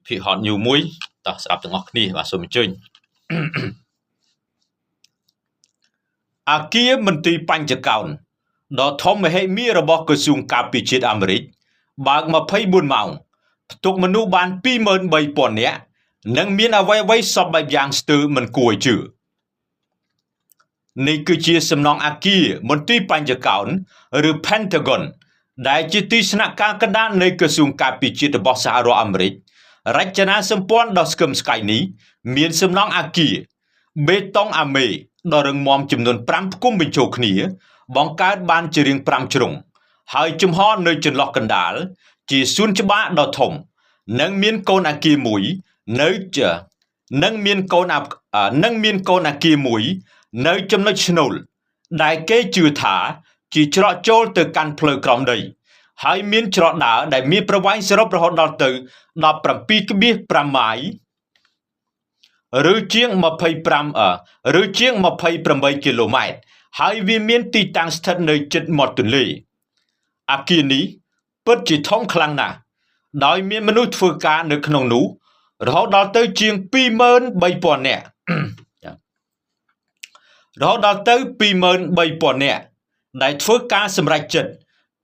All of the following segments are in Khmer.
ភិហត់ញូមួយតោះស្ដាប់ទាំងអស់គ្នាបាទសូមអញ្ជើញអគារមន្ទីរបញ្ចកោណដ៏ធំមហិមារបស់ក្រសួងការពារជាតិអាមេរិកបើក24ម៉ោងផ្ទុកមនុស្សបាន 23,000 នាក់និងមានអ្វីៗសពបែបយ៉ាងស្ទើរមិនគួរឲ្យជឿនេះគឺជាសំណង់អគារមន្ទីរបញ្ចកោណឬ Pentagon ដែលជាទីស្នាក់ការកណ្ដាលនៃក្រសួងការពារជាតិរបស់សហរដ្ឋអាមេរិករចនាសម្ព័ន្ធដ៏ស្កឹមស្កៃនេះមានសំណង់អគារបេតុងអាមេដ៏រឹងមាំចំនួន5ផ្គុំបញ្ចូលគ្នាបង្កើតបានជារាង5ជ្រុងហើយជំហរនៅចន្លោះកណ្ដាលជាសួនច្បារដ៏ធំនិងមានកូនអគារមួយនៅចំណុចស្នូលដែលគេជឿថាជាច្រកចូលទៅកាន់ផ្លូវក្រោមដីហើយមានច្រកដើរដែលមានប្រវែងសរុបរហូតដល់ទៅ17.5 ម៉ាយឬជាង28 គីឡូម៉ែត្រហើយវាមានទីតាំងស្ថិតនៅជិតមាត់ទន្លេអគារនេះពិតជាធំខ្លាំងណាស់ដោយមានមនុស្សធ្វើការនៅក្នុងនោះរហូតដល់ទៅជាង 23,000 នាក់ដែលធ្វើការសម្រេចចិត្ត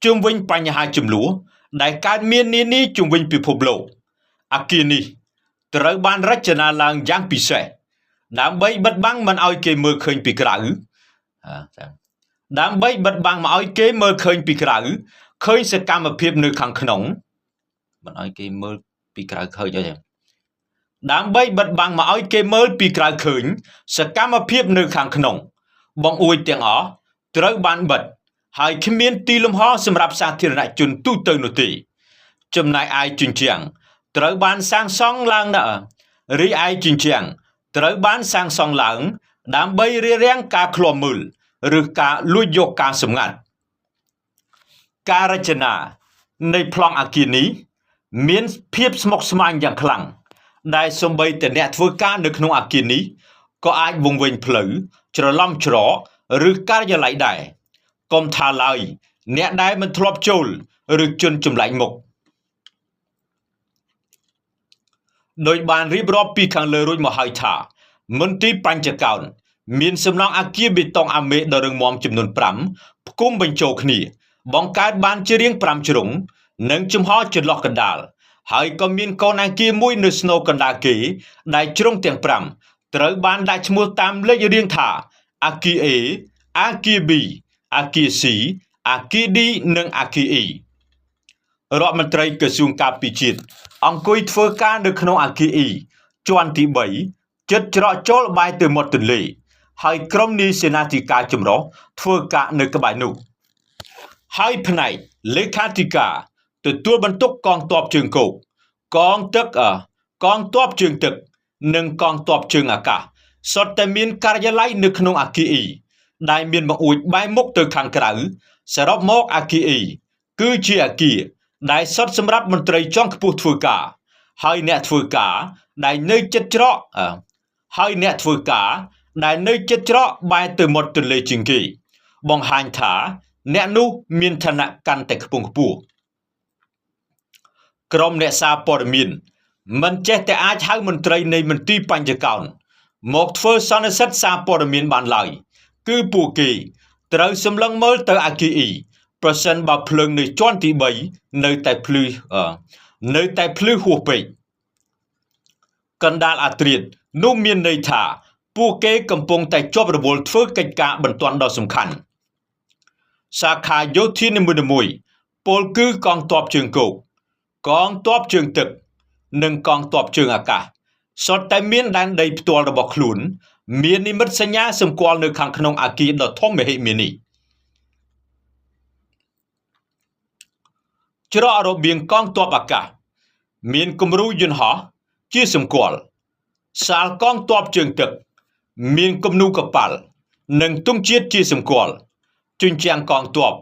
ជុំវិញបញ្ហាចំនួនដែលកើតមាននានាជុំវិញពិភពលោកអគារនេះត្រូវបានរចនាឡើងយ៉ាងពិសេសដើម្បីបិទបាំងមិនឲ្យគេមើលឃើញពីក្រៅឃើញសកម្មភាពនៅខាងក្នុងមិនឲ្យគេមើលពីក្រៅឃើញអីទេដើម្បីបិទបាំងមកឲ្យគេមើលពីក្រៅឃើញសកម្មភាពនៅខាងក្នុងបង្អួចទាំងអស់ត្រូវបានបិទហើយគ្មានទីលំហសម្រាប់សាធារណជនទូទៅនោះទេចំណែកឯជញ្ជាំងត្រូវបានសាងសង់ឡើងដើម្បីរារាំងការឃ្លាំមើលឬការលួចយកការសម្ងាត់ការរចនានៃប្លង់អគារនេះមានភាពស្មុគស្មាញយ៉ាងខ្លាំងដែលសូម្បីតែអ្នកធ្វើការនៅក្នុងអគារនេះក៏អាចវង្វេងផ្លូវច្រឡំច្រកឬការិយាល័យដែរកុំថាឡើយអ្នកដែលមិនធ្លាប់ចូលឬជនចម្លែកមុខដោយបានរៀបរាប់ពីខាងលើរួចមកហើយថាមន្ទីរបញ្ចកោណមានសំណង់អគារបេតុងអាមេដ៏រឹងមាំចំនួន5ផ្គុំបញ្ចូលគ្នាបង្កើតបានជារាង5ជ្រុងនិងជំហរចន្លោះកណ្ដាលហើយក៏មានកូនអគារមួយនៅស្នូលកណ្ដាលគេដែលជ្រុងទាំង5ត្រូវបានដាក់ឈ្មោះតាមលេខរៀងថាអគារ A អគារ B អគារ C អគារ D និងអគារ E រដ្ឋមន្ត្រីក្រសួងការពារជាតិអង្គុយធ្វើការនៅក្នុងអគារ E ជាន់ទី3ជិតច្រកចូលបែរទៅមាត់ទន្លេហើយក្រុមនាយសេនាធិការចម្រុះធ្វើការនៅក្បែរនោះហើយផ្នែកលេខាធិការទទួលបន្ទុកកងទ័ពជើងគោកកងទ័ពជើងទឹកនិងកងទ័ពជើងអាកាសសុទ្ធតែមានការិយាល័យនៅក្នុងអគារ E ដែលមានបង្អួចបែរមុខទៅខាងក្រៅសរុបមកអគារ E គឺជាអគារដែលសុទ្ធសម្រាប់មន្ត្រីជាន់ខ្ពស់ធ្វើការហើយអ្នកធ្វើការដែលនៅជិតច្រកបែរទៅមាត់ទន្លេជាងគេបង្ហាញថាអ្នកនោះមានឋានៈកាន់តែខ្ពង់ខ្ពស់ក្រុមអ្នកសារព័ត៌មានមិនចេះតែអាចហៅមន្ត្រីនៃមន្ទីរបញ្ចកោណមកធ្វើសន្និសីទសារព័ត៌មានបានឡើយគឺពួកគេត្រូវសម្លឹងមើលទៅអគារ E ប្រសិនបើភ្លើងនៅជាន់ទី3នៅតែភ្លឺហួសពេកកណ្ដាលអាត្រៀតនោះមានន័យថាពួកគេកំពុងតែជាប់រវល់ធ្វើកិច្ចការបន្ទាន់ដ៏សំខាន់សាខាយោធានីមួយៗពលគឺកងទ័ពជើងគោកកងទ័ពជើងទឹកនិងកងទ័ពជើងអាកាសសុទ្ធតែមានដែនដីផ្ទាល់របស់ខ្លួនមាននិមិត្តសញ្ញាសម្គាល់នៅខាងក្នុងអគារដ៏ធំមហិមានេះច្រករបៀងកងទ័ពអាកាសមានគំរូយន្តហោះជាសម្គាល់សាលកងទ័ពជើងទឹកមានគំនូរកប៉ាល់និងទង់ជាតិជាសម្គាល់ជញ្ជាំងកងទ័ព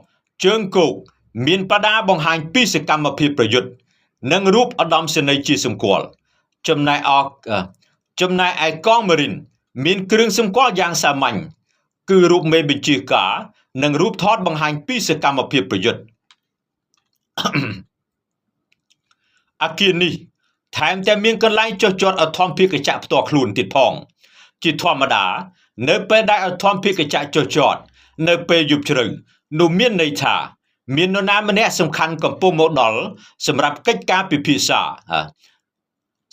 ជើងគោកមានបដាបង្ហាញពីសកម្មភាពប្រយុទ្ធនិងរូបឧត្តមសេនីយ៍ជាសម្គាល់ចំណែកឯកងម៉ារីនមានគ្រឿងសម្គាល់យ៉ាងសាមញ្ញគឺរូបមេបញ្ជាការនិងរូបថតបង្ហាញពីសកម្មភាពប្រយុទ្ធអគារនេះ ថែមទាំងមានកន្លែងចុះចតអធម្មភាគចក្រផ្ទាល់ខ្លួនទៀតផងជាធម្មតានៅពេលដែលអធម្មភាគចក្រចុះចតនៅពេលយប់ជ្រៅនោះមានន័យថាមាននរណាម្នាក់សំខាន់កំពុងមកដល់សម្រាប់កិច្ចការពិភាក្សា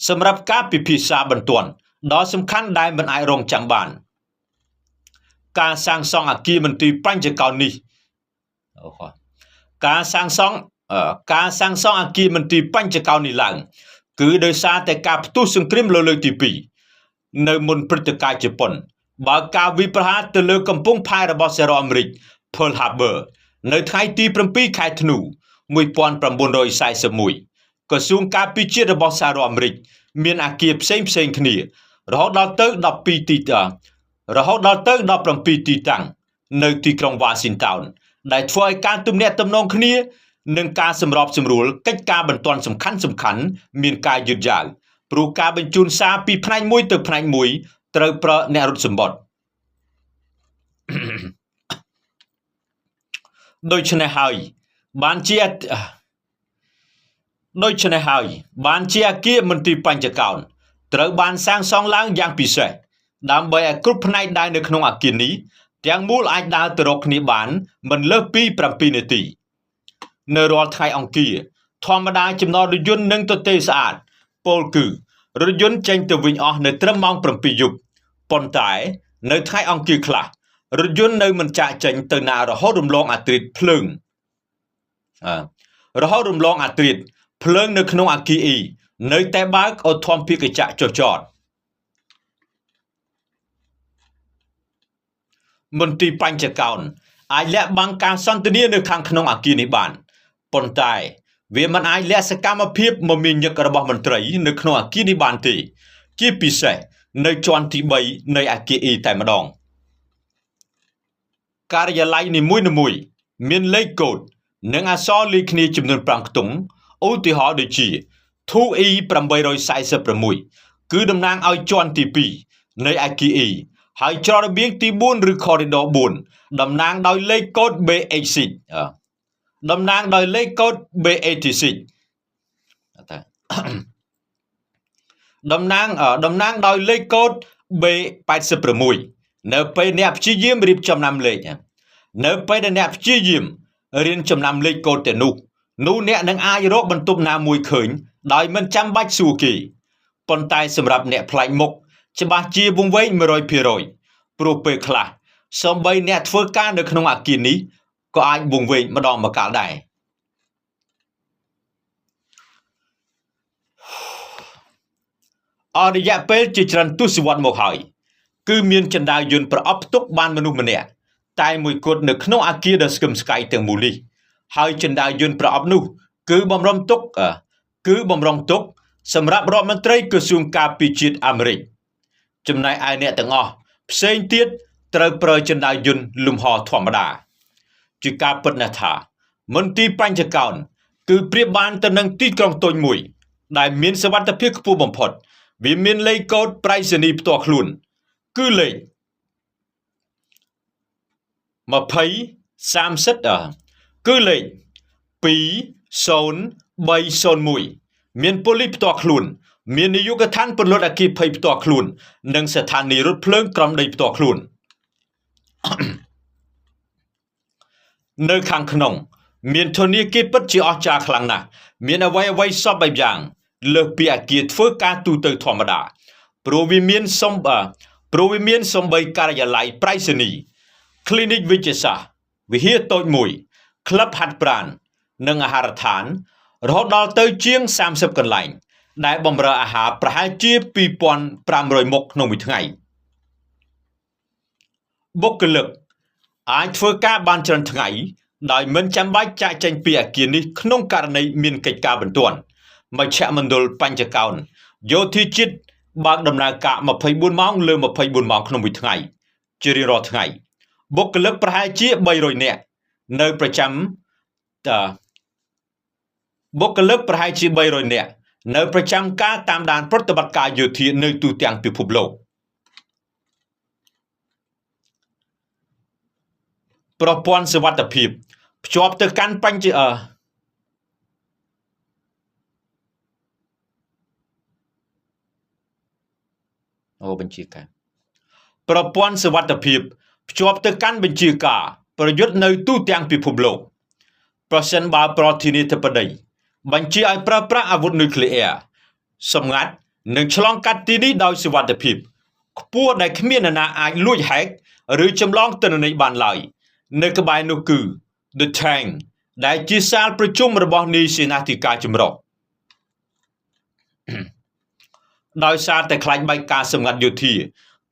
សម្រាប់ការពិភាក្សាបន្ទាន់ដ៏សំខាន់ដែលមិនអាចរងចាំបានការសាងសង់អគារមន្ទីរបញ្ចកោណនេះការសាងសង់អគារមន្ទីរបញ្ចកោណនេះឡើងគឺដោយសារតែការផ្ទុះសង្គ្រាមលើកទី2នៅមុនព្រឹត្តិការណ៍ជប៉ុនបើការវិប្រហារទៅលើកំពង់ផែរបស់សហរដ្ឋអាមេរិក Pearl Harbor នៅថ្ងៃទី7ខែធ្នូ1941ក្រសួងការពារជាតិរបស់សហរដ្ឋអាមេរិកមានអគារផ្សេងគ្នារហូតដល់ទៅ17ទីតាំងនៅទីក្រុង Washington ដែលធ្វើឲ្យការទំនាក់ទំនងគ្នានិងការសម្របសម្រួលកិច្ចការបន្ទាន់សំខាន់មានការយឺតយ៉ាវព្រោះការបញ្ជូនសារពីផ្នែកមួយទៅផ្នែកមួយត្រូវប្រើអ្នករត់សម្បត្តិដូច្នេះហើយបានជាអគារមន្ទីរបញ្ចកោណត្រូវបានសាងសង់ឡើងយ៉ាងពិសេសដើម្បីឲ្យគ្រប់ផ្នែកដែលនៅក្នុងអគារនេះទាំងមូលអាចដើរទៅរកគ្នាបានមិនលើសពី7នាទីនៅរាល់ថ្ងៃអង្គារធម្មតាចំណតរថយន្តនិងទទេស្អាតពោលគឺរថយន្តចេញទៅវិញអស់នៅត្រឹមម៉ោង7យប់ប៉ុន្តែនៅថ្ងៃអង្គារខ្លះរថយន្តនៅមិនចាកចេញទៅណារហូតរំលងអាធ្រាត្រភ្លើងនៅក្នុងអគារអ៊ីនៅតែបើកអធម្មភាគចក្រចុះចតមន្ទីរបញ្ចកោណអាចលាក់បាំងការសន្ទនានៅខាងក្នុងអគារនេះបានប៉ុន្តែវាមិនអាចលាក់សកម្មភាពមមាញឹករបស់មន្ត្រីនៅក្នុងអគារនេះបានទេជាពិសេសនៅជាន់ទី3នៃអគារអ៊ីតែម្ដងការិយាល័យនីមួយៗមានលេខកូដនិងអក្សរលេខគ្នាចំនួន5ខ្ទង់ឧទាហរណ៍ដូចជា 2E 846គឺតំណាងឲ្យជាន់ទី2នៃអគារអ៊ីហើយច្រករបៀងទី4ឬ Corridor 4តំណាងដោយលេខកូដ B86 តំណាងដោយលេខកូដ B86 តំណាងដោយលេខកូដ B86 នៅពេលអ្នកព្យាយាមរៀបចំណាំលេខនៅពេលដែលអ្នកព្យាយាមរៀនចំណាំលេខកូដទៅនោះអ្នកនឹងអាចរកបន្ទប់ណាមួយឃើញដោយមិនចាំបាច់សួរគេប៉ុន្តែសម្រាប់អ្នកប្លែកមុខច្បាស់ជាវង្វេង 100% ព្រោះពេលខ្លះសូម្បីអ្នកធ្វើការនៅក្នុងអគារនេះក៏អាចវង្វេងម្ដងម្កាលដែរអស់រយៈពេលជាច្រើនទសវត្សរ៍មកហើយគឺមានចណ្ដាលយន្តប្រអប់ផ្ទុកបានមនុស្សម្នាក់តែមួយគត់នៅក្នុងអគារដ៏ស្កឹមស្កៃទាំងមូលនេះហើយចណ្ដាលយន្តប្រអប់នោះគឺបំរុងទុកសម្រាប់រដ្ឋមន្ត្រីក្រសួងការពារជាតិអាមេរិកចំណែកឯអ្នកទាំងអស់ផ្សេងទៀតត្រូវប្រើចណ្ដាលយន្តលំហធម្មតាជាការពិតណាស់ថាមន្ទីរបញ្ចកោណគឺប្រៀបបានទៅនឹងទីក្រុងតូចមួយដែលមានសុវត្ថិភាពខ្ពស់បំផុតវាមានលេខកូដប្រៃសណីយ៍ផ្ទាល់ខ្លួនគឺលេខ2030គឺលេខ20301មានប៉ូលីសផ្ទាល់ខ្លួនមាននាយកដ្ឋានពន្លត់អគ្គិភ័យផ្ទាល់ខ្លួននិងស្ថានីយ៍រថភ្លើងក្រោមដីផ្ទាល់ខ្លួននៅខាងក្នុងមានធនាគារពិតជាអស្ចារ្យខ្លាំងណាស់មានអ្វីសពបែបយ៉ាងលើសពីអគារធ្វើការទូទៅធម្មតាព្រោះវាមានសំបីការិយាល័យប្រៃសណីយ៍ clinic វិទ្យាសាស្ត្រវិហារតូចមួយក្លឹបហាត់ប្រាណនិងអាហារដ្ឋានរហូតដល់ទៅជាង30កន្លែងដែលបម្រើអាហារប្រហែលជា 2500 មុខក្នុងមួយថ្ងៃបុគ្គលិកអាចធ្វើការបានច្រើនថ្ងៃដោយមិនចាំបាច់ចាកចេញពីអគារនេះក្នុងករណីមានកិច្ចការបន្ទាន់មជ្ឈមណ្ឌលបញ្ចកោណយោធាជាតិបើកដំណើរការ24ម៉ោងលើ24ម៉ោងក្នុងមួយថ្ងៃជារៀងរាល់ថ្ងៃបុគ្គលិកប្រហែលជា300នាក់នៅប្រចាំការតាមដានប្រតិបត្តិការយោធានៅទូទាំងពិភពលោកប្រព័ន្ធសុវត្ថិភាពភ្ជាប់ទៅកាន់ អូបញ្ជាការប្រព័ន្ធសុវត្ថិភាពភ្ជាប់ទៅកាន់បញ្ជាការប្រយុទ្ធនៅទូទាំងពិភពលោកប្រសិនបើប្រធានាធិបតីបញ្ជាឲ្យប្រើប្រាស់អាវុធនុយក្លេអ៊ែរសម្ងាត់និងឆ្លងកាត់ទីនេះដោយសុវត្ថិភាពខ្ពស់ដែលគ្មាននរណាអាចលួចហែកឬចម្លងទិន្នន័យបានឡើយនៅក្បែរនោះគឺ The Tank ដែលជាសាលប្រជុំរបស់នាយសេនាធិការចម្រុះដោយសារតែខ្លាចបែកការសម្ងាត់យោធា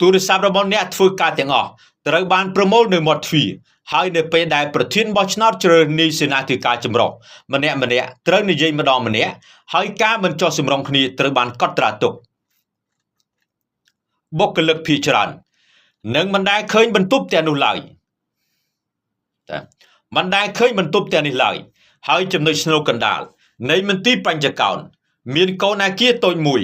ទូរស័ព្ទរបស់អ្នកធ្វើការទាំងអស់ត្រូវបានប្រមូលនៅមាត់ទ្វារហើយនៅពេលដែលប្រធានបោះឆ្នោតជ្រើសនាយសេនាធិការចម្រុះម្នាក់ត្រូវនិយាយម្ដងម្នាក់ហើយការបញ្ចុះសម្រុងគ្នាត្រូវបានកត់ត្រាទុកបុគ្គលិកភាគច្រើននឹងមិនដែលឃើញបន្ទប់ទាំងនោះឡើយមិនដែលឃើញបន្ទប់ទាំងនេះឡើយហើយចំណុចស្នូលកណ្ដាលនៃមន្ទីរបញ្ចកោណមានកូនអគារតូចមួយ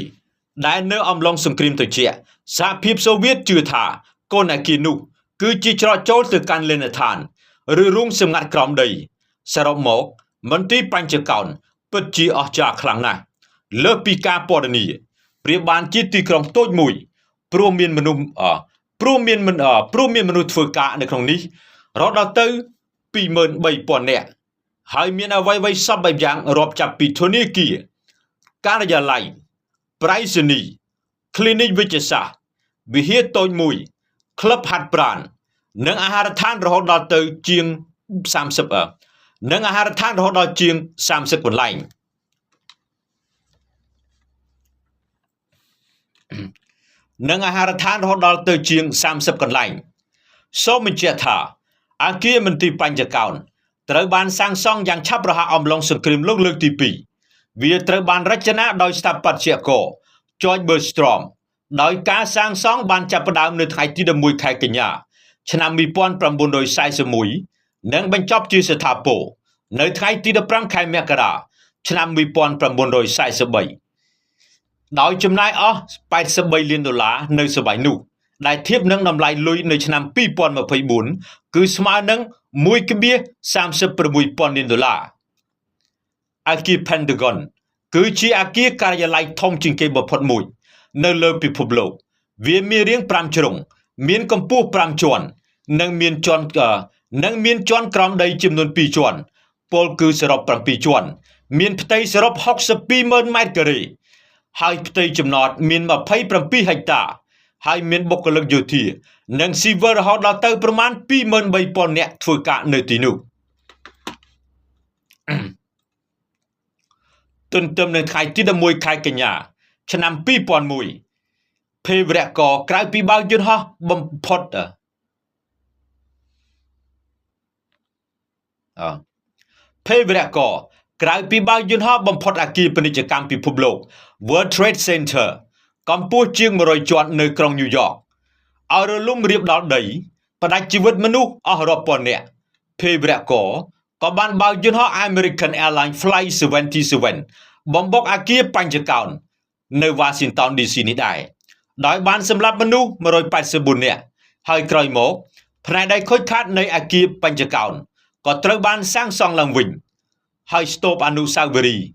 ដែលនៅអំឡុងសង្គ្រាមត្រជាក់សហភាពសូវៀតជឿថាកូនអគារនោះគឺជាច្រកចូលទៅកាន់លេនដ្ឋានឬរូងសម្ងាត់ក្រោមដីសរុបមកមន្ទីរបញ្ចកោណពិតជាអស្ចារ្យខ្លាំងណាស់លើសពីការពណ៌នាប្រៀបបានជាទីក្រុងតូចមួយព្រោះមានមនុស្សធ្វើការនៅក្នុងនេះរហូតដល់ទៅ 23,000 នាក់ហើយមានអ្វីៗសពបែបយ៉ាងរាប់ចាប់ពីធនាគារការិយាល័យប្រៃសណីយ៍ clinic វិទ្យាសាស្ត្រវិហារតូចមួយក្លឹបហាត់ប្រាណនិងអាហារដ្ឋានរហូតដល់ទៅជាង30កន្លែងសូមបញ្ជាក់ថាអគារមន្ទីរបញ្ចកោណត្រូវបានសាងសង់យ៉ាងឆាប់រហ័សអំឡុងសង្គ្រាមលោកលើកទី2វាត្រូវបានរចនាដោយស្ថាបត្យករ George Bergstrom ដោយការសាងសង់បានចាប់ផ្ដើមនៅថ្ងៃទី11ខែកញ្ញាឆ្នាំ1941និងបញ្ចប់ជាស្ថាពរនៅថ្ងៃទី15ខែមករាឆ្នាំ1943ដោយចំណាយអស់$83 លាននៅសម័យនោះដែលធៀបនឹងតម្លៃលុយនៅឆ្នាំ2024គឺស្មើនឹង$1.36 លានអគារ Pentagon គឺជាអគារការិយាល័យធំជាងគេបំផុតមួយនៅលើពិភពលោកវាមានរាង5ជ្រុងមានកម្ពស់5ជាន់និងមានជាន់ក្រោមដីចំនួន2ជាន់ពលគឺសរុប7ជាន់មានផ្ទៃសរុប 62,000 ម៉ែត្រការ៉េហើយផ្ទៃចំណតមាន27ហិកតាហើយមានបុគ្គលិកយោធានិងស៊ីវិលរហូតដល់ទៅប្រមាណ 23,000 នាក់ធ្វើការនៅទីនោះទន្ទឹមនឹងថ្ងៃទី11ខែកញ្ញាឆ្នាំ2001ភេរវករក្រៅពីបើកយន្តហោះបំផុតអគារពាណិជ្ជកម្មពិភពលោក World Trade Center កម្ពស់ជាង100ជាន់នៅក្រុងញូវយ៉កឲ្យរលំរាបដល់ដីផ្ដាច់ជីវិតមនុស្សអស់រាប់ពាន់នាក់ភេរវករក៏បានបើកយន្តហោះ American Airlines Flight 77បំបុកអគារបញ្ចកោណនៅ Washington DC នេះដែរដោយបានសម្លាប់មនុស្ស184នាក់ហើយក្រោយមកផ្នែកដែលខូចខាតនៃអគារបញ្ចកោណក៏ត្រូវបានសាងសង់ឡើងវិញហើយស្ទូបអនុស្សាវរីយ៍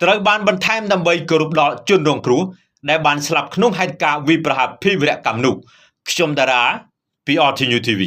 ត្រូវបានបន្ថែមដើម្បីគោរពដល់ជនរងគ្រោះដែលបានស្លាប់ក្នុងហេតុការណ៍វាយប្រហារភេរវកម្មនោះខ្ញុំតារាពី RTNews TV